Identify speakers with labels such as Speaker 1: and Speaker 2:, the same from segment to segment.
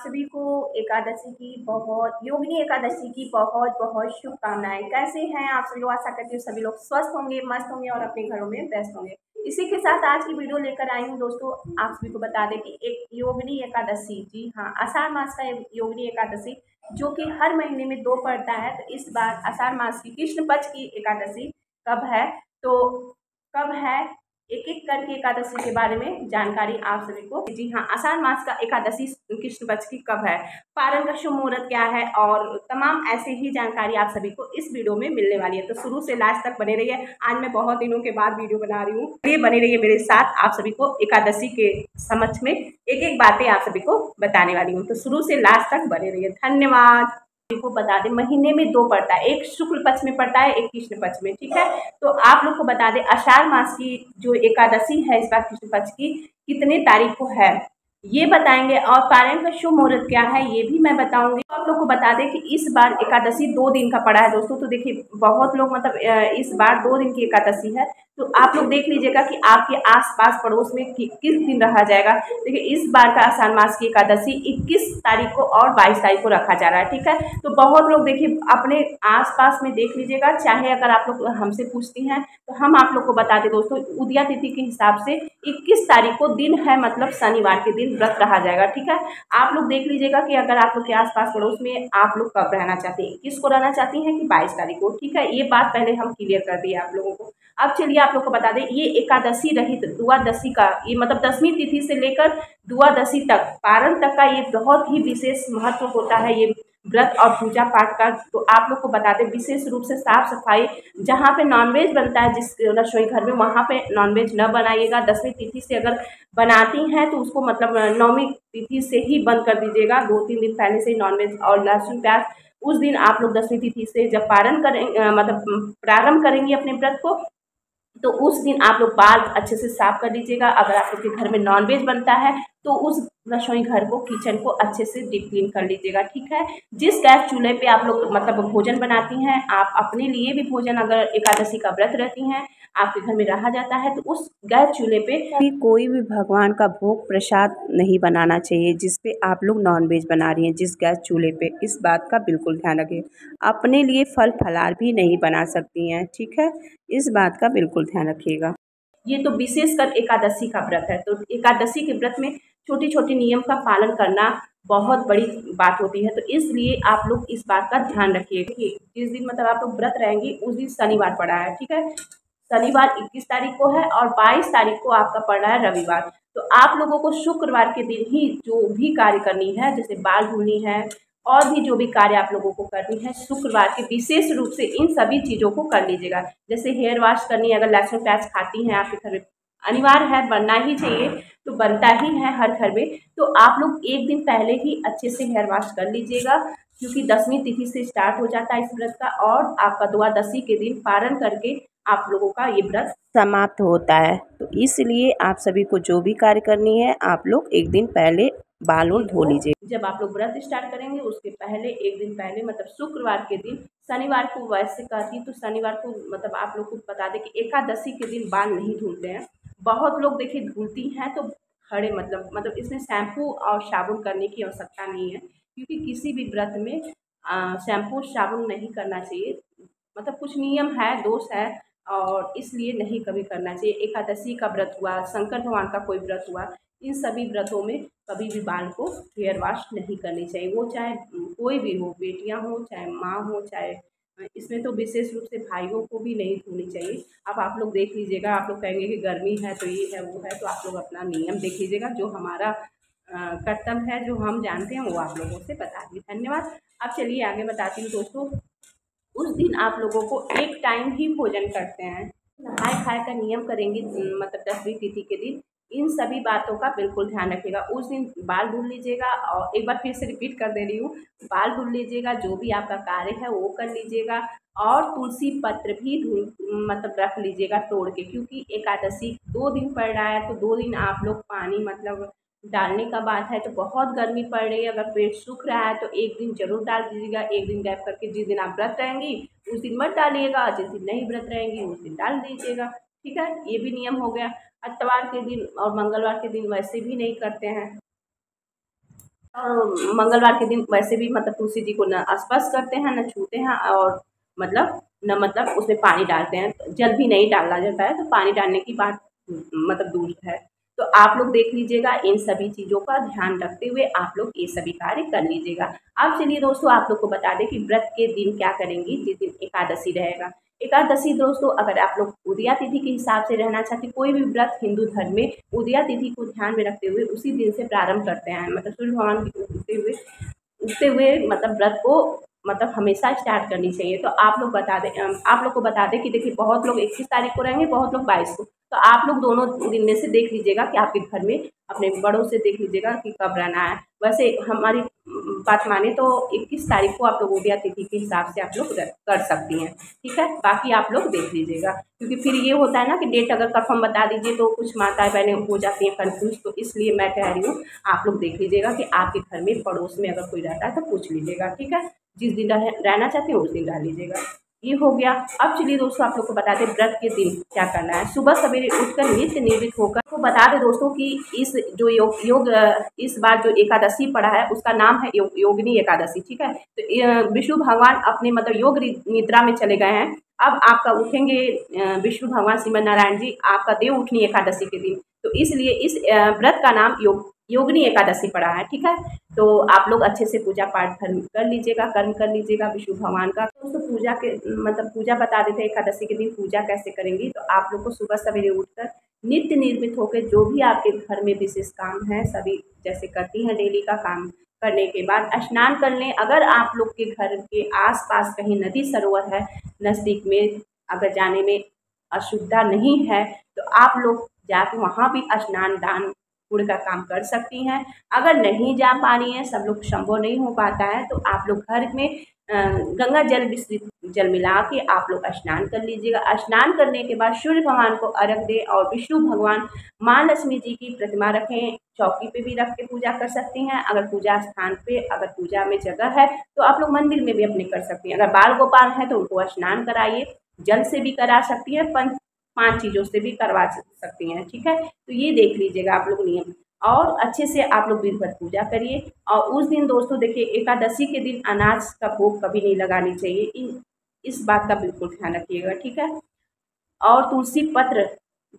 Speaker 1: सभी को एकादशी की बहुत योगिनी एकादशी की बहुत बहुत शुभकामनाएं। कैसे हैं आप सभी लोग? आशा करती हूँ सभी लोग स्वस्थ होंगे, मस्त होंगे और अपने घरों में व्यस्त होंगे। इसी के साथ आज की वीडियो लेकर आई हूँ दोस्तों। आप सभी को बता दें कि एक योगिनी एकादशी, जी हाँ, आषाढ़ मास का योगिनी एकादशी जो कि हर महीने में 2 पड़ता है। तो इस बार आषाढ़ मास की कृष्ण पक्ष की एकादशी कब है, तो कब है, एक एक करके एकादशी के बारे में जानकारी आप सभी को। जी हाँ, आषाढ़ मास का एकादशी कृष्ण पक्ष की कब है, पारण का शुभ मुहूर्त क्या है और तमाम ऐसे ही जानकारी आप सभी को इस वीडियो में मिलने वाली है। तो शुरू से लास्ट तक बने रहिए। आज मैं बहुत दिनों के बाद वीडियो बना रही हूँ, ये बने रहिए मेरे साथ। आप सभी को एकादशी के समक्ष में एक एक बातें आप सभी को बताने वाली हूँ, तो शुरू से लास्ट तक बने रहिए। धन्यवाद। को बता दें, महीने में 2 पड़ता है, एक शुक्ल पक्ष में पड़ता है, एक कृष्ण पक्ष में, ठीक है। तो आप लोग को बता दें आषाढ़ मास की जो एकादशी है इस बार कृष्ण पक्ष की कितने तारीख को है ये बताएंगे, और पारण का शुभ मुहूर्त क्या है ये भी मैं बताऊंगी। तो आप लोग को बता दें कि इस बार एकादशी 2 दिन का पड़ा है दोस्तों। तो देखिए बहुत लोग मतलब इस बार 2 दिन की एकादशी है, तो आप लोग देख लीजिएगा कि आपके आसपास पड़ोस में किस दिन रखा जाएगा। देखिए इस बार का आषाढ़ मास की एकादशी 21 तारीख को और 22 तारीख को रखा जा रहा है, ठीक है। तो बहुत लोग देखिए अपने आसपास में देख लीजिएगा, चाहे अगर आप लोग हमसे पूछती हैं तो हम आप लोग को बता दें दोस्तों, उदया तिथि के हिसाब से 21 तारीख को दिन है, मतलब शनिवार के दिन व्रत रहा जाएगा, ठीक है। आप लोग देख लीजिएगा कि अगर आप लोग के आसपास पड़ोस में आप लोग कब रहना चाहते हैं, 21 को रहना चाहती हैं कि 22 तारीख को, ठीक है। ये बात पहले हम क्लियर कर दिए आप लोगों को। अब चलिए आप लोग को बता दें, ये एकादशी रहित द्वादशी का, ये मतलब 10वीं तिथि से लेकर द्वादशी तक, पारण तक का ये बहुत ही विशेष महत्व होता है ये व्रत और पूजा पाठ का। तो आप लोग को बता दें विशेष रूप से साफ सफाई, जहाँ पे नॉनवेज बनता है जिस रसोई घर में, वहाँ पे नॉनवेज न बनाइएगा। 10वीं तिथि से अगर बनाती हैं तो उसको मतलब 9वीं तिथि से ही बंद कर दीजिएगा, 2-3 दिन पहले से ही नॉनवेज और लहसुन प्याज। उस दिन आप लोग 10वीं तिथि से जब पारण करें मतलब प्रारंभ करेंगे अपने व्रत को, तो उस दिन आप लोग बाल अच्छे से साफ कर लीजिएगा। अगर आप लोग के घर में नॉनवेज बनता है तो उस रसोई घर को, किचन को अच्छे से डीप क्लीन कर लीजिएगा, ठीक है। जिस गैस चूल्हे पे आप लोग मतलब भोजन बनाती हैं, आप अपने लिए भी भोजन अगर एकादशी का व्रत रहती हैं, आपके घर में रहा जाता है, तो उस गैस चूल्हे पे कोई भी भगवान का भोग प्रसाद नहीं बनाना चाहिए जिस पे आप लोग नॉनवेज बना रही हैं, जिस गैस चूल्हे पे। इस बात का बिल्कुल ध्यान रखिए। अपने लिए फल फलार भी नहीं बना सकती हैं, ठीक है। इस बात का बिल्कुल ध्यान रखिएगा। ये तो विशेषकर एकादशी का व्रत है, तो एकादशी के व्रत में छोटी छोटी नियम का पालन करना बहुत बड़ी बात होती है। तो इसलिए आप लोग इस बात का ध्यान रखिए कि जिस दिन मतलब आप लोग व्रत रहेंगी उस दिन शनिवार पड़ा है, ठीक है। शनिवार 21 तारीख को है और 22 तारीख को आपका पड़ रहा है रविवार। तो आप लोगों को शुक्रवार के दिन ही जो भी कार्य करनी है, जैसे बाल धुलनी है और भी जो भी कार्य आप लोगों को करनी है, शुक्रवार के विशेष रूप से इन सभी चीज़ों को कर लीजिएगा। जैसे हेयर वॉश करनी है, अगर लहसुन प्याज खाती हैं आपके घर में, अनिवार्य है, बनना ही चाहिए, तो बनता ही है हर घर में। तो आप लोग एक दिन पहले ही अच्छे से हेयर वॉश कर लीजिएगा, क्योंकि 10वीं तिथि से स्टार्ट हो जाता है इस व्रत का, और आपका द्वादशी के दिन पारण करके आप लोगों का ये व्रत समाप्त होता है। तो इसलिए आप सभी को जो भी कार्य करनी है, आप लोग एक दिन पहले बाल और धो लीजिए। जब आप लोग व्रत स्टार्ट करेंगे उसके पहले एक दिन पहले, मतलब शुक्रवार के दिन, शनिवार को वैसे कहती तो शनिवार को मतलब आप लोग को बता दें कि एकादशी के दिन बाल नहीं धुलते हैं। बहुत लोग देखिए धुलती हैं, तो खड़े मतलब इसमें शैम्पू और साबुन करने की आवश्यकता नहीं है, क्योंकि किसी भी व्रत में शैम्पू साबुन नहीं करना चाहिए। मतलब कुछ नियम है, दोष है, और इसलिए नहीं कभी करना चाहिए। एकादशी का व्रत हुआ, शंकर भगवान का कोई व्रत हुआ, इन सभी व्रतों में कभी भी बाल को हेयर वॉश नहीं करनी चाहिए। वो चाहे कोई भी हो, बेटियां हो चाहे माँ हो, चाहे इसमें तो विशेष रूप से भाइयों को भी नहीं धोनी चाहिए। अब आप लोग देख लीजिएगा, आप लोग कहेंगे कि गर्मी है तो ये है वो है, तो आप लोग अपना नियम देख लीजिएगा। जो हमारा कर्तव्य है, जो हम जानते हैं, वो आप लोगों से बता दी। धन्यवाद। अब चलिए आगे बताती हूँ दोस्तों। उस दिन आप लोगों को एक टाइम ही भोजन करते हैं, नहाए खाए का नियम करेंगी, मतलब 10वीं तिथि के दिन। इन सभी बातों का बिल्कुल ध्यान रखिएगा। उस दिन बाल धुल लीजिएगा, और एक बार फिर से रिपीट कर दे रही हूँ, बाल धुल लीजिएगा, जो भी आपका कार्य है वो कर लीजिएगा, और तुलसी पत्र भी मतलब रख लीजिएगा तोड़ के, क्योंकि एकादशी 2 दिन पड़ रहा है। तो 2 दिन आप लोग पानी मतलब डालने का बात है, तो बहुत गर्मी पड़ रही है, अगर पेट सूख रहा है तो एक दिन जरूर डाल दीजिएगा। एक दिन गैप करके, जिस दिन आप व्रत रहेंगी उस दिन मत डालिएगा, जिस दिन नहीं व्रत रहेंगी उस दिन डाल दीजिएगा, ठीक है। ये भी नियम हो गया। इतवार के दिन और मंगलवार के दिन वैसे भी नहीं करते हैं। और मंगलवार के दिन वैसे भी मतलब तुलसी जी को न स्पर्श करते हैं, न छूते हैं, और मतलब उसमें पानी डालते हैं, जल भी नहीं डालना जाता है, तो पानी डालने की बात मतलब दूर है। तो आप लोग देख लीजिएगा, इन सभी चीज़ों का ध्यान रखते हुए आप लोग ये सभी कार्य कर लीजिएगा। अब चलिए दोस्तों, आप लोग को बता दें कि व्रत के दिन क्या करेंगी जिस दिन एकादशी रहेगा। एकादशी दोस्तों, अगर आप लोग उदया तिथि के हिसाब से रहना चाहते हैं, कोई भी व्रत हिंदू धर्म में उदया तिथि को ध्यान में रखते हुए उसी दिन से प्रारंभ करते हैं, मतलब सूर्य भगवान के उगते हुए मतलब व्रत को मतलब हमेशा स्टार्ट करनी चाहिए। तो आप लोग बता दें, आप लोग को बता दें कि देखिए, बहुत लोग 21 तारीख को रहेंगे, बहुत लोग 22 को। तो आप लोग दोनों दिन में से देख लीजिएगा कि आपके घर में अपने बड़ों से देख लीजिएगा कि कब रहना है। वैसे हमारी बात माने तो 21 तारीख को आप लोग उदया तिथि के हिसाब से आप लोग कर सकती हैं, ठीक है। बाकी आप लोग देख लीजिएगा, क्योंकि फिर ये होता है ना कि डेट अगर कंफर्म बता दीजिए तो कुछ माताएं बहनें हो जाती हैं कंफ्यूज, तो इसलिए मैं कह रही हूँ आप लोग देख लीजिएगा कि आपके घर में पड़ोस में अगर कोई रहता है तो पूछ लीजिएगा, ठीक है। जिस दिन रहना चाहते हैं उस दिन रह लीजिएगा। ये हो गया। अब चलिए दोस्तों, आप लोग को बता दें व्रत के दिन क्या करना है। सुबह सवेरे उठकर नित्य निर्मित होकर तो बता दें दोस्तों कि इस जो योग इस बार जो एकादशी पड़ा है उसका नाम है योगिनी एकादशी, ठीक है। तो विष्णु भगवान अपने मतलब योग निद्रा में चले गए हैं। अब आपका उठेंगे विष्णु भगवान श्रीमन नारायण जी आपका देव उठनी एकादशी के दिन, तो इसलिए इस व्रत का नाम योगिनी एकादशी पड़ा है, ठीक है। तो आप लोग अच्छे से पूजा पाठ कर लीजिएगा, कर्म कर लीजिएगा विष्णु भगवान का। दोस्तों पूजा के मतलब पूजा बता देते हैं, एकादशी के दिन पूजा कैसे करेंगी। तो आप लोग को सुबह सवेरे उठकर नित्य निर्मित होकर जो भी आपके घर में विशेष काम है सभी जैसे करती हैं डेली का काम करने के बाद स्नान कर लें। अगर आप लोग के घर के आसपास कहीं नदी सरोवर है नज़दीक में, अगर जाने में असुविधा नहीं है तो आप लोग जाके वहाँ भी स्नान दान पुण्य का काम कर सकती हैं। अगर नहीं जा पा रही हैं, सब लोग संभव नहीं हो पाता है, तो आप लोग घर में गंगा जल मिश्रित जल मिला के आप लोग स्नान कर लीजिएगा। स्नान करने के बाद सूर्य भगवान को अर्घ दें और विष्णु भगवान माँ लक्ष्मी जी की प्रतिमा रखें, चौकी पे भी रख के पूजा कर सकती हैं। अगर पूजा स्थान पे अगर पूजा में जगह है तो आप लोग मंदिर में भी अपने कर सकती हैं। अगर बाल गोपाल हैं तो उनको स्नान कराइए, जल से भी करा सकती हैं, 5 चीज़ों से भी करवा सकती हैं, ठीक है। तो ये देख लीजिएगा आप लोग नियम, और अच्छे से आप लोग विधिवत पूजा करिए। और उस दिन दोस्तों देखिए, एकादशी के दिन अनाज का भोग कभी नहीं लगानी चाहिए, इस बात का बिल्कुल ध्यान रखिएगा, ठीक है। और तुलसी पत्र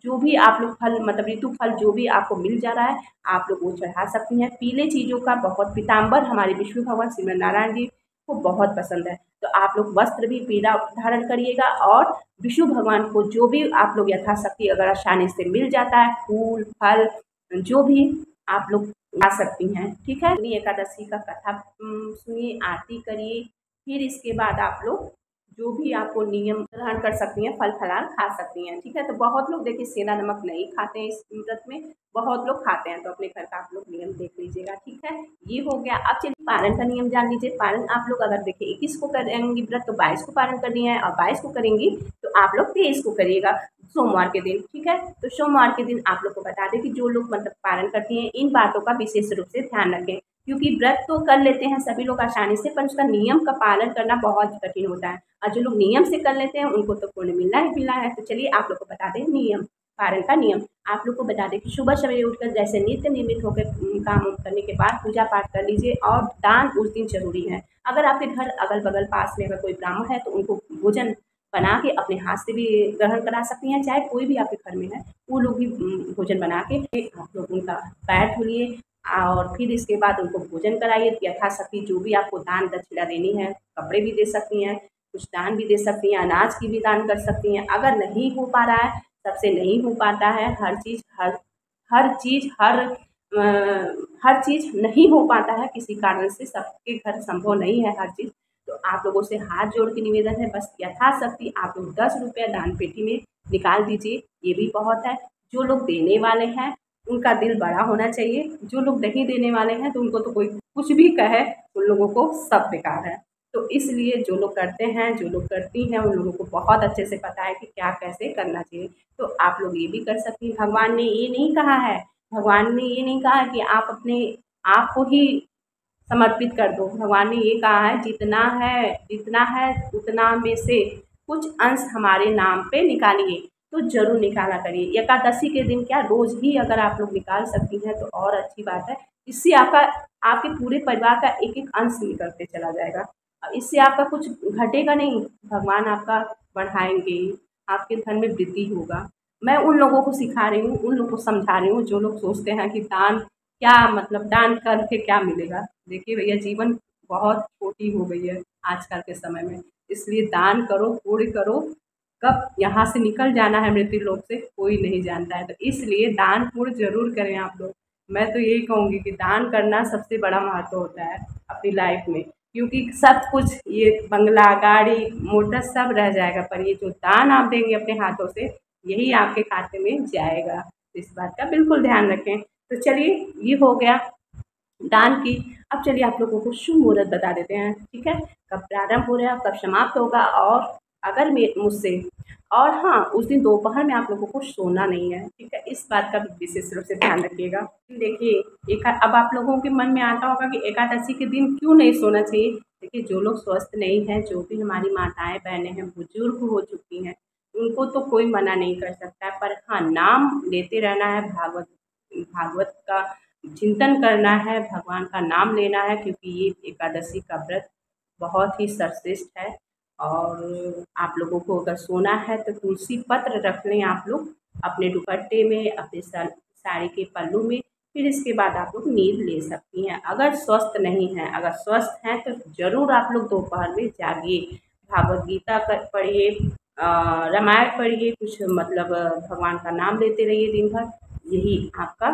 Speaker 1: जो भी आप लोग फल मतलब ऋतु फल जो भी आपको मिल जा रहा है आप लोग वो चढ़ा सकती हैं। पीले चीज़ों का बहुत पीताम्बर हमारे विष्णु भगवान श्रीमन नारायण जी को बहुत पसंद है, तो आप लोग वस्त्र भी पीला धारण करिएगा। और विष्णु भगवान को जो भी आप लोग यथाशक्ति अगर आसानी से मिल जाता है फूल फल जो भी आप लोग ला सकती हैं, ठीक है। एकादशी का कथा सुनिए, आरती करिए, फिर इसके बाद आप लोग जो भी आपको नियम ग्रहण कर सकती हैं, फल फलार खा सकती हैं, ठीक है। तो बहुत लोग देखिए सेंधा नमक नहीं खाते हैं इस व्रत में, बहुत लोग खाते हैं, तो अपने घर का आप लोग नियम देख लीजिएगा, ठीक है। ये हो गया। अब चलिए पारण का नियम जान लीजिए। पारण आप लोग अगर देखिए 21 को करेंगी व्रत तो 22 को पारण करनी है, और 22 को करेंगी तो आप लोग 23 को करिएगा सोमवार के दिन, ठीक है। तो सोमवार के दिन आप लोग को बता दें कि जो लोग मतलब पारण करती हैं इन बातों का विशेष रूप से ध्यान रखें, क्योंकि व्रत तो कर लेते हैं सभी लोग आसानी से, पर उसका नियम का पालन करना बहुत कठिन होता है, और जो लोग नियम से कर लेते हैं उनको तो पुण्य मिलना ही मिलना है। तो चलिए आप लोग को बता दें नियम, पारण का नियम। आप लोग को बता दें कि सुबह सवेरे उठकर जैसे नित्य निर्मित होकर काम करने के बाद पूजा पाठ कर लीजिए, और दान उस दिन जरूरी है। अगर आपके घर अगल बगल पास में अगर कोई ब्राह्मण है तो उनको भोजन बना के अपने हाथ से भी ग्रहण करा सकती हैं, चाहे कोई भी आपके घर में है वो लोग भी भोजन बना के आप लोग उनका पैर धुलिए, और फिर इसके बाद उनको भोजन कराइए। यथाशक्ति जो भी आपको दान दक्षिणा देनी है, कपड़े भी दे सकती हैं, कुछ दान भी दे सकती हैं, अनाज की भी दान कर सकती हैं। अगर नहीं हो पा रहा है, सबसे नहीं हो पाता है, हर चीज़ नहीं हो पाता है किसी कारण से, सबके घर संभव नहीं है हर चीज़, तो आप लोगों से हाथ जोड़ के निवेदन है, बस यथाशक्ति आप लोग 10 रुपये दान पेटी में निकाल दीजिए, ये भी बहुत है। जो लोग देने वाले हैं उनका दिल बड़ा होना चाहिए, जो लोग नहीं देने वाले हैं तो उनको तो कोई कुछ भी कहे उन लोगों को सब बेकार है। तो इसलिए जो लोग करते हैं, जो लोग करती हैं, उन लोगों को बहुत अच्छे से पता है कि क्या कैसे करना चाहिए, तो आप लोग ये भी कर सकती हैं। भगवान ने ये नहीं कहा है, भगवान ने ये नहीं कहा है कि आप अपने आप को ही समर्पित कर दो। भगवान ने ये कहा है जितना है उतना में से कुछ अंश हमारे नाम पे निकालिए, तो जरूर निकाला करिए। एकादशी के दिन क्या रोज ही अगर आप लोग निकाल सकती हैं तो और अच्छी बात है, इससे आपका आपके पूरे परिवार का एक एक अंश निकलते चला जाएगा। अब इससे आपका कुछ घटेगा नहीं, भगवान आपका बढ़ाएंगे, आपके धन में वृद्धि होगा। मैं उन लोगों को सिखा रही हूँ, उन लोगों को समझा रही हूँ जो लोग सोचते हैं कि दान क्या मतलब, दान करके क्या मिलेगा। देखिए भैया, जीवन बहुत छोटी हो गई है आजकल के समय में, इसलिए दान करो, पुण्य करो। कब यहाँ से निकल जाना है मृत्यु लोक से कोई नहीं जानता है, तो इसलिए दान पुण्य जरूर करें आप लोग। मैं तो यही कहूँगी कि दान करना सबसे बड़ा महत्व होता है अपनी लाइफ में, क्योंकि सब कुछ ये बंगला गाड़ी मोटर सब रह जाएगा, पर ये जो दान आप देंगे अपने हाथों से, यही आपके खाते में जाएगा। इस बात का बिल्कुल ध्यान रखें। तो चलिए, ये हो गया दान की। अब चलिए आप लोगों को शुभ मुहूर्त बता देते हैं, ठीक है, कब प्रारंभ हो रहा है, कब समाप्त होगा। और अगर मुझसे, और हाँ, उस दिन दोपहर में आप लोगों को सोना नहीं है, ठीक है, इस बात का भी विशेष रूप से ध्यान रखिएगा। देखिए, अब आप लोगों के मन में आता होगा कि एकादशी के दिन क्यों नहीं सोना चाहिए। देखिए, जो लोग स्वस्थ नहीं हैं, जो भी हमारी माताएं बहनें हैं, बुजुर्ग हो चुकी हैं, उनको तो कोई मना नहीं कर सकता है, पर हाँ, नाम लेते रहना है, भागवत भागवत का चिंतन करना है, भगवान का नाम लेना है, क्योंकि ये एकादशी का व्रत बहुत ही सर्वश्रेष्ठ है। और आप लोगों को अगर सोना है तो तुलसी पत्र रख लें आप लोग अपने दुपट्टे में, अपने साड़ी के पल्लू में, फिर इसके बाद आप लोग नींद ले सकती हैं। अगर स्वस्थ नहीं हैं, अगर स्वस्थ हैं तो ज़रूर आप लोग दोपहर में जागिए, भागवत गीता पढ़िए, रामायण पढ़िए, कुछ मतलब भगवान का नाम लेते रहिए दिन भर, यही आपका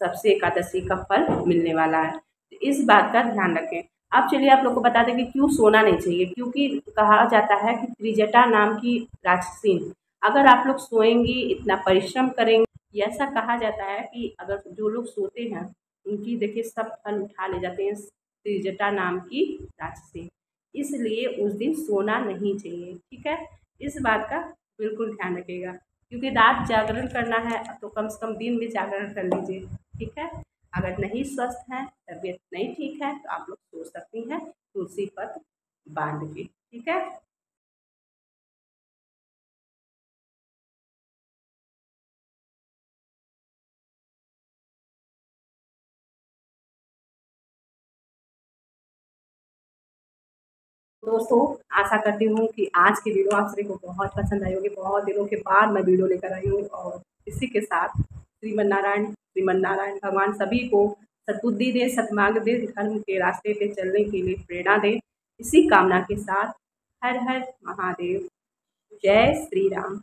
Speaker 1: सबसे एकादशी का फल मिलने वाला है। तो इस बात का ध्यान रखें। अब चलिए आप लोग को बता दें कि क्यों सोना नहीं चाहिए, क्योंकि कहा जाता है कि त्रिजटा नाम की राक्षसी, अगर आप लोग सोएंगी, इतना परिश्रम करेंगे, ऐसा कहा जाता है कि अगर जो लोग सोते हैं उनकी देखिए सब फल उठा ले जाते हैं त्रिजटा नाम की राक्षसी, इसलिए उस दिन सोना नहीं चाहिए, ठीक है। इस बात का बिल्कुल ध्यान रखिएगा, क्योंकि रात जागरण करना है तो कम से कम दिन में जागरण कर लीजिए, ठीक है। अगर नहीं स्वस्थ हैं, तबीयत नहीं ठीक है, तो आप लोग सो सकती हैं तुलसी पत्र बांध के, ठीक है। दोस्तों, आशा करती हूँ कि आज की वीडियो आप सभी को बहुत पसंद आई होगी। बहुत दिनों के बाद मैं वीडियो लेकर आई हूँ, और इसी के साथ श्रीमन नारायण भगवान सभी को सद्बुद्धि दे, सद्मार्ग दे, धर्म के रास्ते पे चलने के लिए प्रेरणा दे। इसी कामना के साथ हर हर महादेव, जय श्री राम।